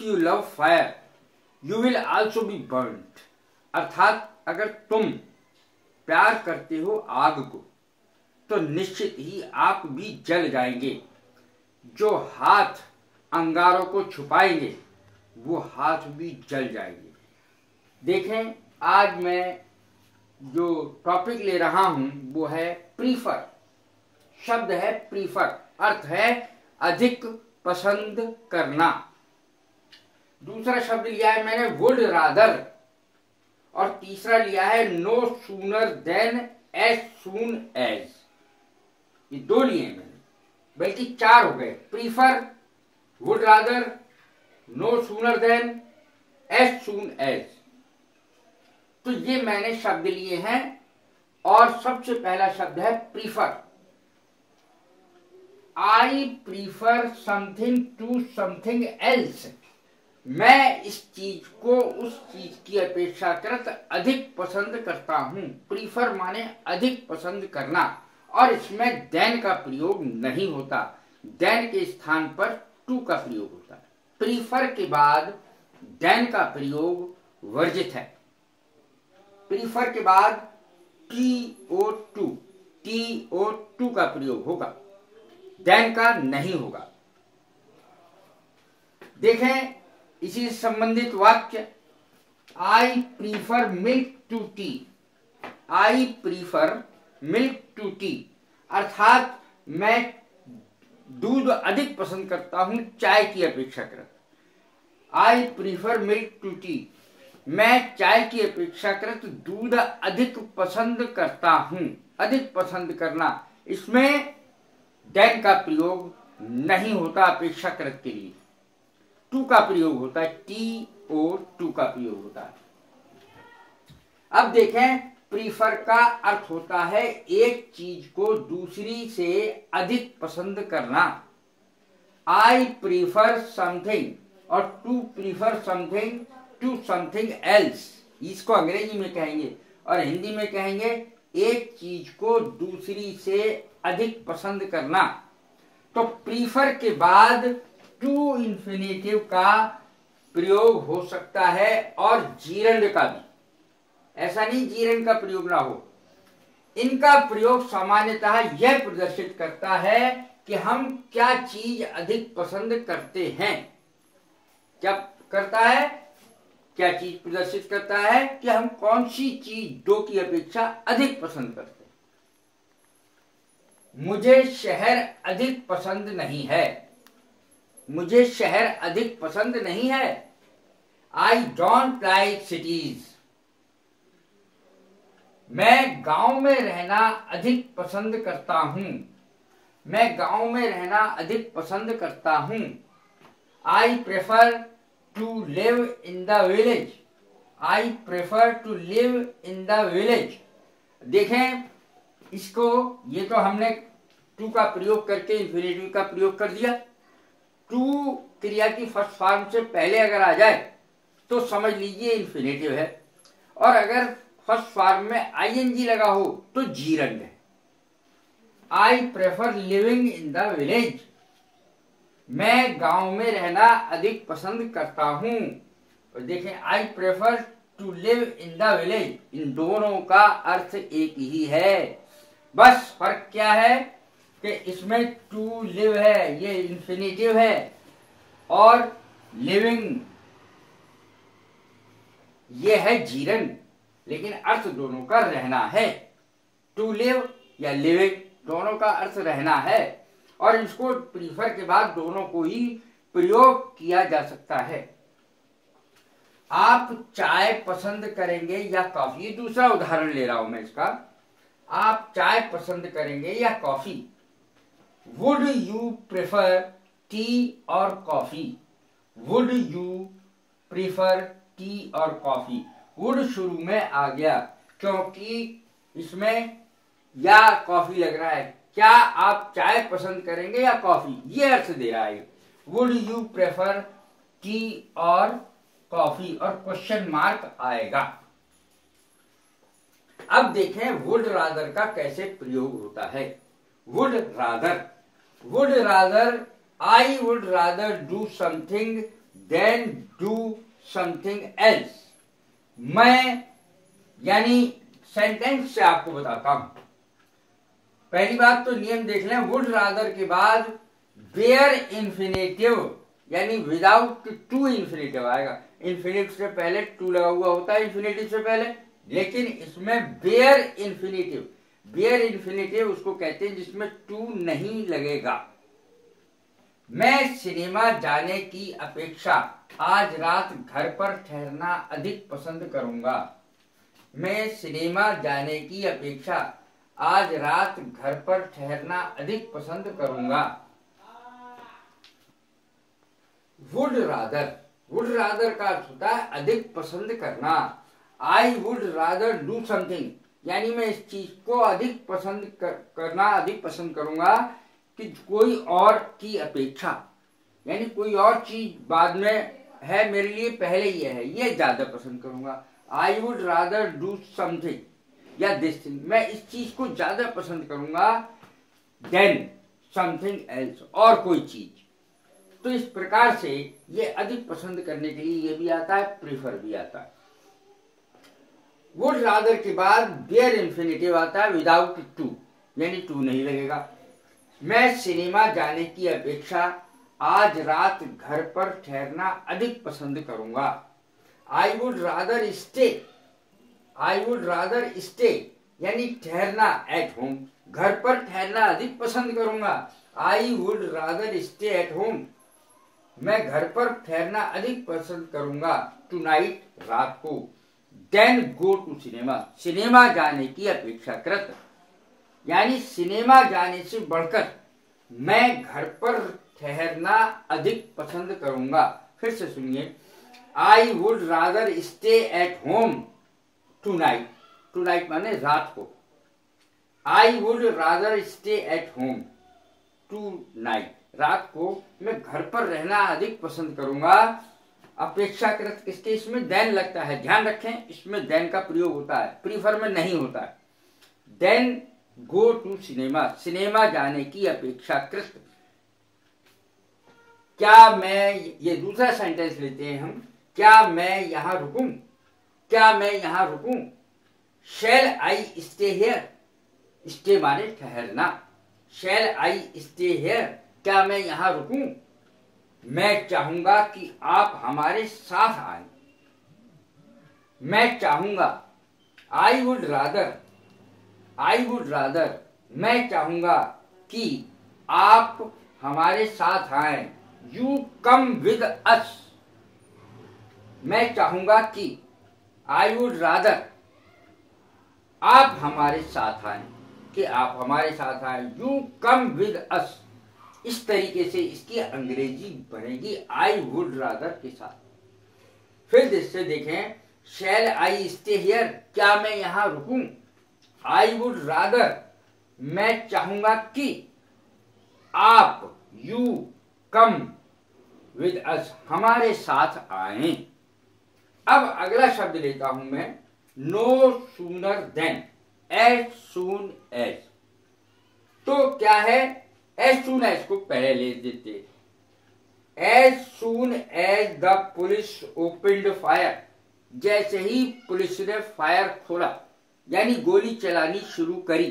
You love fire you will also be burned. अर्थात अगर तुम प्यार करते हो आग को तो निश्चित ही आप भी जल जाएंगे। जो हाथ अंगारों को छुपाएंगे वो हाथ भी जल जाएंगे। देखें, आज मैं जो टॉपिक ले रहा हूं वो है प्रीफर। शब्द है प्रीफर, अर्थ है अधिक पसंद करना। दूसरा शब्द लिया है मैंने वुड रादर, और तीसरा लिया है no sooner than as soon as. ये दो लिए हैं मैंने, बल्कि चार हो गए। Prefer, would rather, no sooner than, as soon as. तो ये मैंने शब्द लिए हैं। और सबसे पहला शब्द है prefer. I prefer something to something else. मैं इस चीज को उस चीज की अपेक्षाकृत अधिक पसंद करता हूं। प्रीफर माने अधिक पसंद करना, और इसमें देन का प्रयोग नहीं होता। देन के स्थान पर टू का प्रयोग होता है। प्रीफर के बाद देन का प्रयोग वर्जित है। प्रीफर के बाद TO2 का प्रयोग होगा, देन का नहीं होगा। देखें इसी से संबंधित वाक्य, I prefer milk to tea. I prefer milk to tea, अर्थात मैं दूध अधिक पसंद करता हूं चाय की अपेक्षाकृत। I prefer milk to tea, मैं चाय की अपेक्षाकृत दूध अधिक पसंद करता हूं। अधिक पसंद करना, इसमें देन का प्रयोग नहीं होता अपेक्षाकृत के लिए। टू का प्रयोग होता है, TO2 का प्रयोग होता है। अब देखें, प्रीफर का अर्थ होता है एक चीज को दूसरी से अधिक पसंद करना। आई प्रीफर समथिंग और to prefer something to something else, इसको अंग्रेजी में कहेंगे, और हिंदी में कहेंगे एक चीज को दूसरी से अधिक पसंद करना। तो प्रीफर के बाद टू इंफिनिटिव का प्रयोग हो सकता है, और जीरंड का भी। ऐसा नहीं जीरंड का प्रयोग ना हो। इनका प्रयोग सामान्यतः यह प्रदर्शित करता है कि हम क्या चीज अधिक पसंद करते हैं। क्या करता है? क्या चीज प्रदर्शित करता है कि हम कौन सी चीज दो की अपेक्षा अधिक पसंद करते हैं। मुझे शहर अधिक पसंद नहीं है। मुझे शहर अधिक पसंद नहीं है। I don't like cities. मैं गांव में रहना अधिक पसंद करता हूं। मैं गांव में रहना अधिक पसंद करता हूं। I prefer to live in the village. I prefer to live in the village. देखें इसको, ये तो हमने टू का प्रयोग करके इंफिनिटिव का प्रयोग कर दिया। टू क्रिया की फर्स्ट फॉर्म से पहले अगर आ जाए तो समझ लीजिए इंफिनिटिव है, और अगर फर्स्ट फॉर्म में आईएनजी लगा हो तो जीरंड है। I prefer living in the village. मैं गांव में रहना अधिक पसंद करता हूं। और देखें, I prefer to live in the village, इन दोनों का अर्थ एक ही है। बस फर्क क्या है कि इसमें टू लिव है, ये इंफिनिटिव है, और लिविंग ये है जीरंड, लेकिन अर्थ दोनों का रहना है। टू लिव या लिविंग दोनों का अर्थ रहना है, और इसको प्रीफर के बाद दोनों को ही प्रयोग किया जा सकता है। आप चाय पसंद करेंगे या कॉफी, दूसरा उदाहरण ले रहा हूं मैं इसका। आप चाय पसंद करेंगे या coffee. Would you prefer tea और coffee. Would you prefer tea और कॉफी। वुड शुरू में आ गया क्योंकि इसमें या कॉफी लग रहा है। क्या आप चाय पसंद करेंगे या कॉफी, ये अर्थ दे रहा है। वुड यू प्रेफर टी और कॉफी, और क्वेश्चन मार्क आएगा। अब देखें वुड रादर का कैसे प्रयोग होता है। Would rather, I would rather do something than do something else. मैं यानी सेंटेंस से आपको बताता हूं। पहली बात तो नियम देख लें, वुड रादर के बाद वेयर इंफिनिटिव यानी विदाउट टू इंफिनिटिव आएगा। इंफिनिटिव से पहले टू लगा हुआ होता है इंफिनिटिव से पहले, लेकिन इसमें वेयर इंफिनिटिव, वेयर इंफिनिटिव उसको कहते हैं जिसमें टू नहीं लगेगा। मैं सिनेमा जाने की अपेक्षा आज रात घर पर ठहरना अधिक पसंद करूंगा। मैं सिनेमा जाने की अपेक्षा आज रात घर पर ठहरना अधिक पसंद करूंगा। वुड रादर, वुड रादर का अर्थ होता है अधिक पसंद करना। आई वुड रादर डू समथिंग यानी मैं इस चीज को अधिक पसंद करना अधिक पसंद करूंगा कि कोई और की अपेक्षा, यानी कोई और चीज बाद में है मेरे लिए पहले ये है, ये ज्यादा पसंद करूंगा। आई वुड रादर डू समथिंग या दिस थिंग, मैं इस चीज को ज्यादा पसंद करूंगा देन समथिंग एल्स, और कोई चीज। तो इस प्रकार से ये अधिक पसंद करने के लिए ये भी आता है, प्रीफर भी आता है। वुड रादर के बाद वेयर इंफिनिटिव आता है विदाउट टू, यानी टू नहीं लगेगा। मैं सिनेमा जाने की अपेक्षा आज रात घर पर ठहरना अधिक पसंद करूंगा। आई would rather stay, I would rather stay यानी ठहरना एट होम, घर पर ठहरना अधिक पसंद करूंगा। आई would rather stay at home, मैं घर पर ठहरना अधिक पसंद करूंगा टुनाइट रात को। Than go to cinema, cinema जाने की अपेक्षाकृत यानी सिनेमा जाने से बढ़कर मैं घर पर ठहरना अधिक पसंद करूंगा। फिर से सुनिए, आई would rather stay at home tonight, tonight माने रात को। आई would rather stay at home tonight, रात को मैं घर पर रहना अधिक पसंद करूंगा। अपेक्षाकृत किसके, इसमें देन लगता है, ध्यान रखें इसमें देन का प्रयोग होता है, प्रीफर में नहीं होता है। Than go to cinema, cinema जाने की अपेक्षाकृत। क्या मैं, ये दूसरा सेंटेंस लेते हैं हम, क्या मैं यहां रुकूं, क्या मैं यहां रुकूं। शैल आई स्टे हियर, स्टे माने ठहरना। शैल आई स्टे हियर, क्या मैं यहां रुकूं। मैं चाहूंगा कि आप हमारे साथ आए, मैं चाहूंगा। आई would rather, I would rather मैं चाहूंगा कि आप हमारे साथ आए। यू कम विद अस, मैं चाहूंगा कि आई वुड रादर आप हमारे साथ आए, कि आप हमारे साथ आए। यू कम विद अस, इस तरीके से इसकी अंग्रेजी बनेगी आई वुड रादर के साथ। फिर इससे देखें, शैल आई स्टे हियर, क्या मैं यहां रुकूं। आई वुड रादर मैं चाहूंगा कि आप, यू कम विद अस हमारे साथ आए। अब अगला शब्द लेता हूं मैं, no sooner than, as soon as. तो क्या है, एज सून एज को पहले ले देते, as soon as the police opened fire, जैसे ही पुलिस ने फायर खोला यानी गोली चलानी शुरू करी।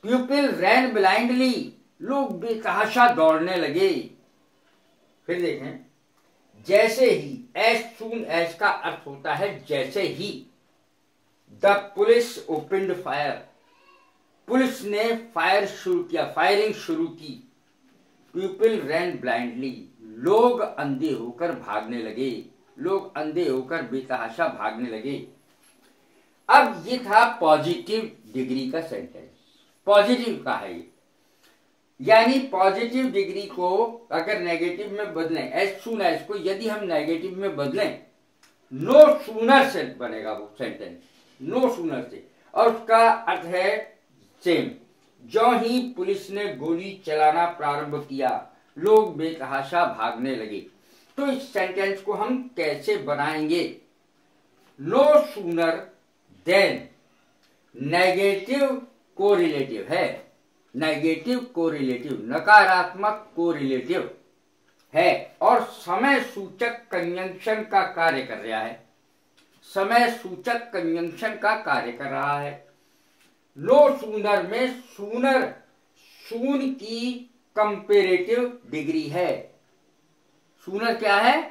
पीपल रैन ब्लाइंडली, लोग बेतहाशा दौड़ने लगे। फिर देखें, जैसे ही, एज सून एज का अर्थ होता है जैसे ही। The police opened fire, police ने फायर शुरू किया, फायरिंग शुरू की। पीपल रैन ब्लाइंडली, लोग अंधे होकर भागने लगे, लोग अंधे होकर बेतहाशा भागने लगे। अब ये था पॉजिटिव डिग्री का सेंटेंस, पॉजिटिव का है ये, यानी पॉजिटिव डिग्री को अगर नेगेटिव में बदलें, एज सून एज को यदि हम नेगेटिव में बदलें, नो सूनर से बनेगा वो सेंटेंस, नो सूनर से, और उसका अर्थ है सेम। जो ही पुलिस ने गोली चलाना प्रारंभ किया, लोग बेतहाशा भागने लगे। तो इस सेंटेंस को हम कैसे बनाएंगे, no sooner than, negative correlative है, नेगेटिव कोरिलेटिव, नकारात्मक कोरिलेटिव है और समय सूचक कंजंक्शन का कार्य कर रहा है, समय सूचक कंजंक्शन का कार्य कर रहा है। नो सूनर में सूनर सून की कंपेरेटिव डिग्री है। सूनर क्या है?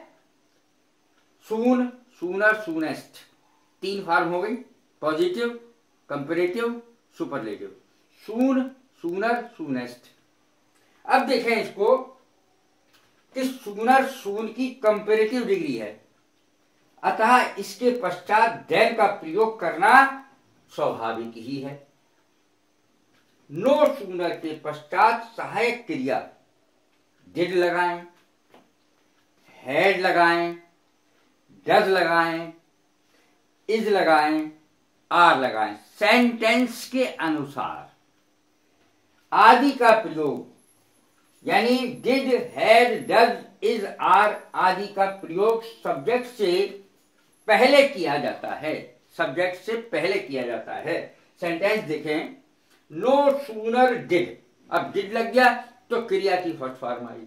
सून, सूनर, सूनेस्ट, तीन फॉर्म हो गई, पॉजिटिव, कंपेरेटिव, सुपरलेटिव। सून, सूनर, सूनेस्ट। अब देखें इसको कि सूनर सून की कंपेरेटिव डिग्री है, अतः इसके पश्चात देन का प्रयोग करना स्वाभाविक ही है। नो सूनर के पश्चात सहायक क्रिया डिड लगाएं, हैड लगाएं, डज लगाएं, इज लगाएं, आर लगाएं। सेंटेंस के अनुसार आदि का प्रयोग यानी did, had, does, is, are आदि का प्रयोग सब्जेक्ट से पहले किया जाता है, सब्जेक्ट से पहले किया जाता है। सेंटेंस देखें, नो सूनर डिड, अब डिड लग गया तो क्रिया की फर्स्ट फॉर्म आई।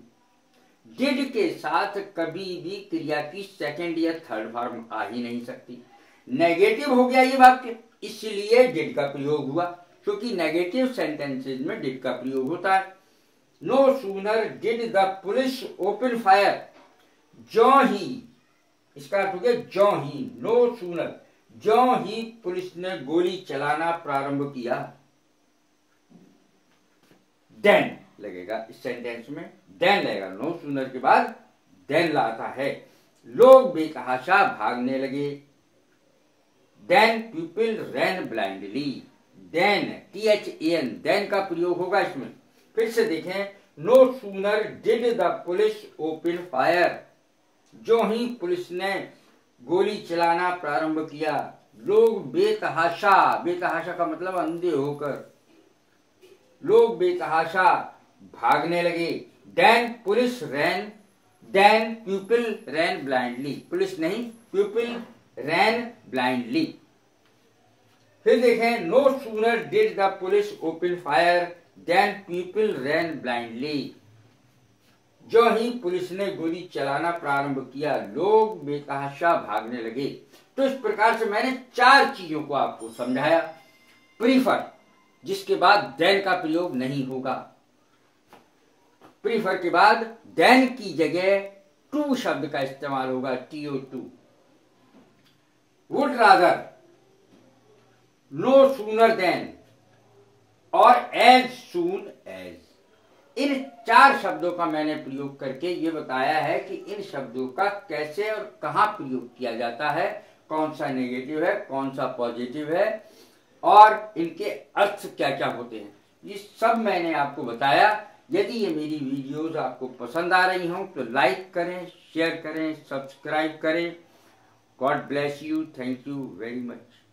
डिड के साथ कभी भी क्रिया की सेकंड या थर्ड फॉर्म आ ही नहीं सकती। नेगेटिव हो गया ये वाक्य, इसलिए डिड का प्रयोग हुआ, क्योंकि नेगेटिव सेंटेंसेज में डिड का प्रयोग होता है। No sooner did the police open fire, जो ही, इसका अर्थ हो गया जो ही, नो सूनर, जो ही पुलिस ने गोली चलाना प्रारंभ किया। देन लगेगा इस सेंटेंस में, देन लगेगा, नो सूनर के बाद देन लाता है। लोग बेतहाशा भागने लगे। Than people ran blindly, than, THAN, than का प्रयोग होगा इसमें। फिर से देखें, no sooner did the police open fire, जो ही पुलिस ने गोली चलाना प्रारंभ किया। लोग बेतहाशा, बेतहाशा का मतलब अंधे होकर, लोग बेतहाशा भागने लगे। Than police ran, than people ran blindly, police नहीं, पीपल रैन ब्लाइंडली। फिर देखें, no sooner did the police open fire than people ran blindly, जो ही पुलिस ने गोली चलाना प्रारंभ किया, लोग बेतहाशा भागने लगे। तो इस प्रकार से मैंने चार चीजों को आपको समझाया। प्रीफर, जिसके बाद देन का प्रयोग नहीं होगा। प्रीफर के बाद देन की जगह टू शब्द का इस्तेमाल होगा, TO2। Would rather, no sooner than और एज सून एज। इन चार शब्दों का मैंने प्रयोग करके ये बताया है कि इन शब्दों का कैसे और कहां प्रयोग किया जाता है, कौन सा नेगेटिव है, कौन सा पॉजिटिव है और इनके अर्थ क्या क्या होते हैं। ये सब मैंने आपको बताया। यदि ये मेरी वीडियोस आपको पसंद आ रही हों तो लाइक करें, शेयर करें, सब्सक्राइब करें। God bless you. Thank you very much.